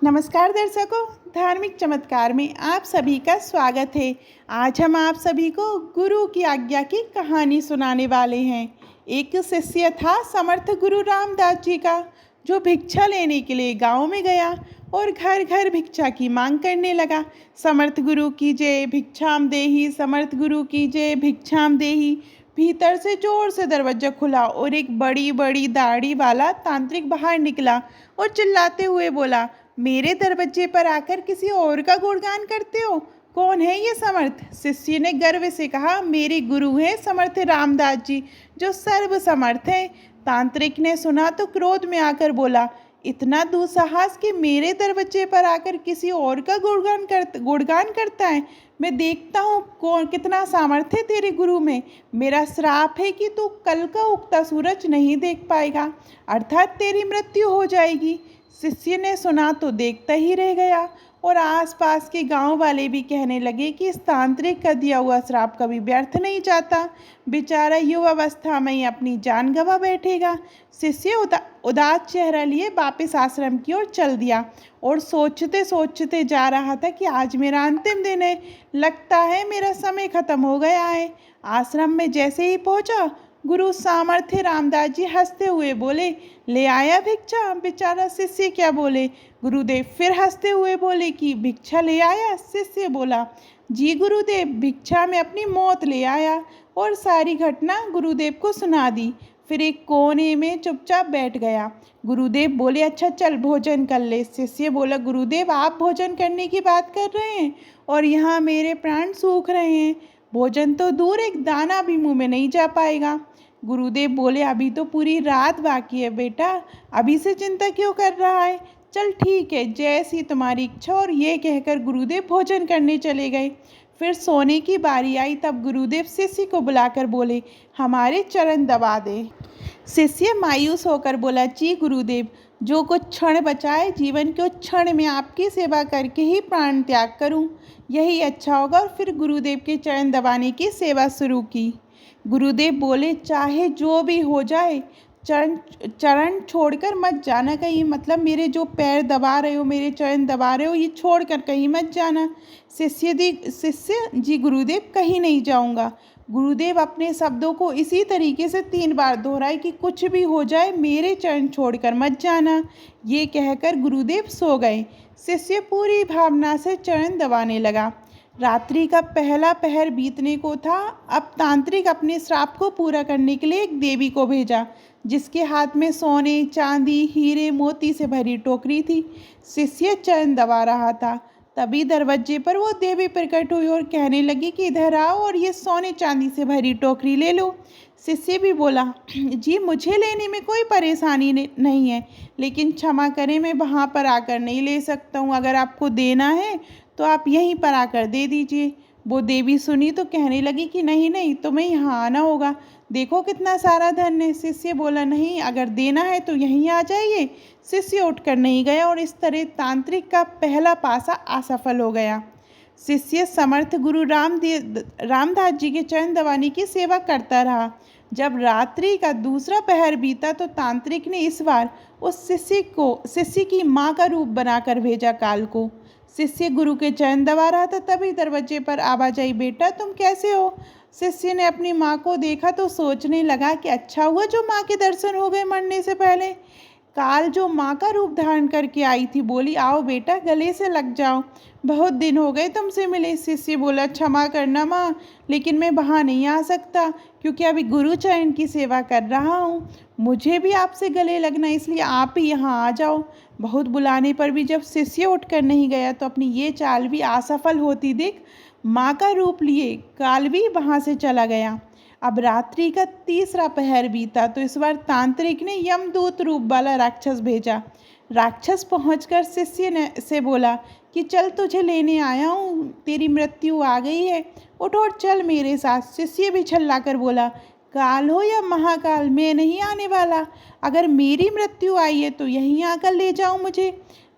नमस्कार दर्शकों, धार्मिक चमत्कार में आप सभी का स्वागत है। आज हम आप सभी को गुरु की आज्ञा की कहानी सुनाने वाले हैं। एक शिष्य था समर्थ गुरु रामदास जी का, जो भिक्षा लेने के लिए गांव में गया और घर घर भिक्षा की मांग करने लगा। समर्थ गुरु की जय, भिक्षाम देहि, समर्थ गुरु की जय, भिक्षाम देहि। भीतर से जोर से दरवाजा खुला और एक बड़ी बड़ी दाढ़ी वाला तांत्रिक बाहर निकला और चिल्लाते हुए बोला, मेरे दरवाजे पर आकर किसी और का गुणगान करते हो? कौन है ये समर्थ? शिष्य ने गर्व से कहा, मेरे गुरु हैं समर्थ रामदास जी, जो सर्व समर्थ हैं। तांत्रिक ने सुना तो क्रोध में आकर बोला, इतना दुस्साहस कि मेरे दरवाजे पर आकर किसी और का गुणगान करता है। मैं देखता हूँ कौन कितना सामर्थ्य है तेरे गुरु में। मेरा श्राप है कि तू कल का उगता सूरज नहीं देख पाएगा, अर्थात तेरी मृत्यु हो जाएगी। शिष्य ने सुना तो देखता ही रह गया और आसपास के गांव वाले भी कहने लगे कि इस तांत्रिक का दिया हुआ श्राप कभी व्यर्थ नहीं जाता। बेचारा युवावस्था में ही अपनी जान गंवा बैठेगा। शिष्य उदास चेहरा लिए वापस आश्रम की ओर चल दिया और सोचते सोचते जा रहा था कि आज मेरा अंतिम दिन है, लगता है मेरा समय खत्म हो गया है। आश्रम में जैसे ही पहुंचा, गुरु सामर्थ्य रामदास जी हंसते हुए बोले, ले आया भिक्षा? बेचारा शिष्य क्या बोले। गुरुदेव फिर हंसते हुए बोले कि भिक्षा ले आया? शिष्य बोला, जी गुरुदेव, भिक्षा में अपनी मौत ले आया। और सारी घटना गुरुदेव को सुना दी। फिर एक कोने में चुपचाप बैठ गया। गुरुदेव बोले, अच्छा चल भोजन कर ले। शिष्य बोला, गुरुदेव आप भोजन करने की बात कर रहे हैं और यहाँ मेरे प्राण सूख रहे हैं। भोजन तो दूर, एक दाना भी मुँह में नहीं जा पाएगा। गुरुदेव बोले, अभी तो पूरी रात बाकी है बेटा, अभी से चिंता क्यों कर रहा है? चल ठीक है, जैसी तुम्हारी इच्छा। और ये कहकर गुरुदेव भोजन करने चले गए। फिर सोने की बारी आई, तब गुरुदेव शिष्य को बुलाकर बोले, हमारे चरण दबा दे। शिष्य मायूस होकर बोला, जी गुरुदेव, जो कुछ क्षण बचाए जीवन के उस क्षण में आपकी सेवा करके ही प्राण त्याग करूं, यही अच्छा होगा। और फिर गुरुदेव के चरण दबाने की सेवा शुरू की। गुरुदेव बोले, चाहे जो भी हो जाए, चरण छोड़कर मत जाना कहीं। मतलब मेरे जो पैर दबा रहे हो, मेरे चरण दबा रहे हो, ये छोड़कर कहीं मत जाना। शिष्य जी गुरुदेव, कहीं नहीं जाऊंगा। गुरुदेव अपने शब्दों को इसी तरीके से 3 बार दोहराए कि कुछ भी हो जाए मेरे चरण छोड़कर मत जाना। ये कहकर गुरुदेव सो गए। शिष्य पूरी भावना से चरण दबाने लगा। रात्रि का पहला पहर बीतने को था। अब तांत्रिक अपने श्राप को पूरा करने के लिए एक देवी को भेजा, जिसके हाथ में सोने, चांदी, हीरे, मोती से भरी टोकरी थी। शिष्य चरण दबा रहा था, तभी दरवाजे पर वो देवी प्रकट हुई और कहने लगी कि इधर आओ और ये सोने चांदी से भरी टोकरी ले लो। शिष्य भी बोला, जी मुझे लेने में कोई परेशानी नहीं है, लेकिन क्षमा करें, मैं वहाँ पर आकर नहीं ले सकता हूँ। अगर आपको देना है तो आप यहीं पर आकर दे दीजिए। वो देवी सुनी तो कहने लगी कि नहीं नहीं, तुम्हें यहाँ आना होगा, देखो कितना सारा धन है। शिष्य बोला, नहीं, अगर देना है तो यहीं आ जाइए। शिष्य उठकर नहीं गया और इस तरह तांत्रिक का पहला पासा असफल हो गया। शिष्य समर्थ गुरु रामदास जी के चरण दबाने की सेवा करता रहा। जब रात्रि का दूसरा पहर बीता तो तांत्रिक ने इस बार उस शिष्य की माँ का रूप बनाकर भेजा काल को। शिष्य गुरु के चरण दबा रहा था, तभी दरवाजे पर आवाज आई, बेटा तुम कैसे हो? शिष्य ने अपनी माँ को देखा तो सोचने लगा कि अच्छा हुआ जो माँ के दर्शन हो गए मरने से पहले। काल जो माँ का रूप धारण करके आई थी, बोली, आओ बेटा गले से लग जाओ, बहुत दिन हो गए तुमसे मिले। शिष्य बोला, क्षमा करना माँ, लेकिन मैं वहाँ नहीं आ सकता क्योंकि अभी गुरु चरण की सेवा कर रहा हूँ। मुझे भी आपसे गले लगना, इसलिए आप ही यहाँ आ जाओ। बहुत बुलाने पर भी जब शिष्य उठकर नहीं गया तो अपनी ये चाल भी असफल होती देख माँ का रूप लिए काल भी वहाँ से चला गया। अब रात्रि का तीसरा पहर बीता तो इस बार तांत्रिक ने यमदूत रूप वाला राक्षस भेजा। राक्षस पहुंचकर शिष्य से बोला कि चल तुझे लेने आया हूँ, तेरी मृत्यु आ गई है, उठ और चल मेरे साथ। शिष्य भी छल्लाकर बोला, काल हो या महाकाल, मैं नहीं आने वाला। अगर मेरी मृत्यु आई है तो यहीं आकर ले जाओ मुझे,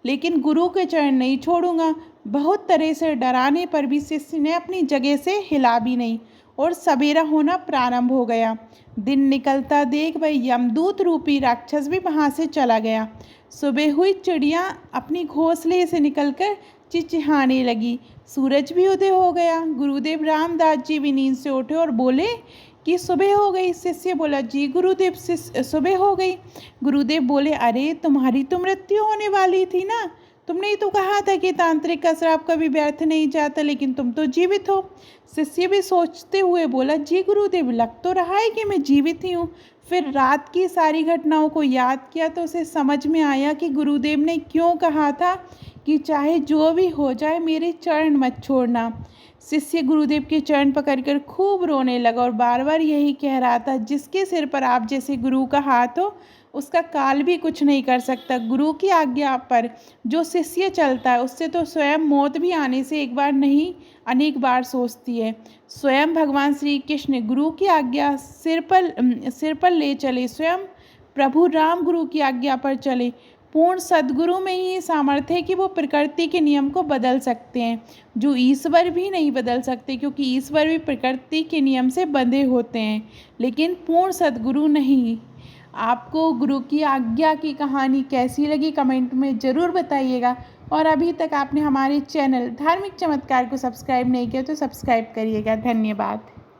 लेकिन गुरु के चरण नहीं छोड़ूंगा। बहुत तरह से डराने पर भी शिष्य ने अपनी जगह से हिला भी नहीं और सवेरा होना प्रारंभ हो गया। दिन निकलता देख वह यमदूत रूपी राक्षस भी वहाँ से चला गया। सुबह हुई चिड़िया अपनी घोंसले से निकलकर चिचिहाने लगी। सूरज भी उदय हो गया। गुरुदेव रामदास जी भी नींद से उठे और बोले कि सुबह हो गई। शिष्य बोला, जी गुरुदेव सुबह हो गई। गुरुदेव बोले, अरे तुम्हारी तो मृत्यु होने वाली थी ना, तुमने ही तो कहा था कि तांत्रिक का श्राप कभी व्यर्थ नहीं जाता, लेकिन तुम तो जीवित हो। शिष्य भी सोचते हुए बोला, जी गुरुदेव, लग तो रहा है कि मैं जीवित ही हूँ। फिर रात की सारी घटनाओं को याद किया तो उसे समझ में आया कि गुरुदेव ने क्यों कहा था कि चाहे जो भी हो जाए मेरे चरण मत छोड़ना। शिष्य गुरुदेव के चरण पकड़कर खूब रोने लगा और बार बार यही कह रहा था, जिसके सिर पर आप जैसे गुरु का हाथ हो उसका काल भी कुछ नहीं कर सकता। गुरु की आज्ञा पर जो शिष्य चलता है उससे तो स्वयं मौत भी आने से एक बार नहीं अनेक बार सोचती है। स्वयं भगवान श्री कृष्ण गुरु की आज्ञा सिर पर ले चले, स्वयं प्रभु राम गुरु की आज्ञा पर चले। पूर्ण सद्गुरु में ही सामर्थ्य है कि वो प्रकृति के नियम को बदल सकते हैं, जो ईश्वर भी नहीं बदल सकते, क्योंकि ईश्वर भी प्रकृति के नियम से बंधे होते हैं, लेकिन पूर्ण सद्गुरु नहीं। आपको गुरु की आज्ञा की कहानी कैसी लगी कमेंट में ज़रूर बताइएगा। और अभी तक आपने हमारे चैनल धार्मिक चमत्कार को सब्सक्राइब नहीं किया तो सब्सक्राइब करिएगा। धन्यवाद।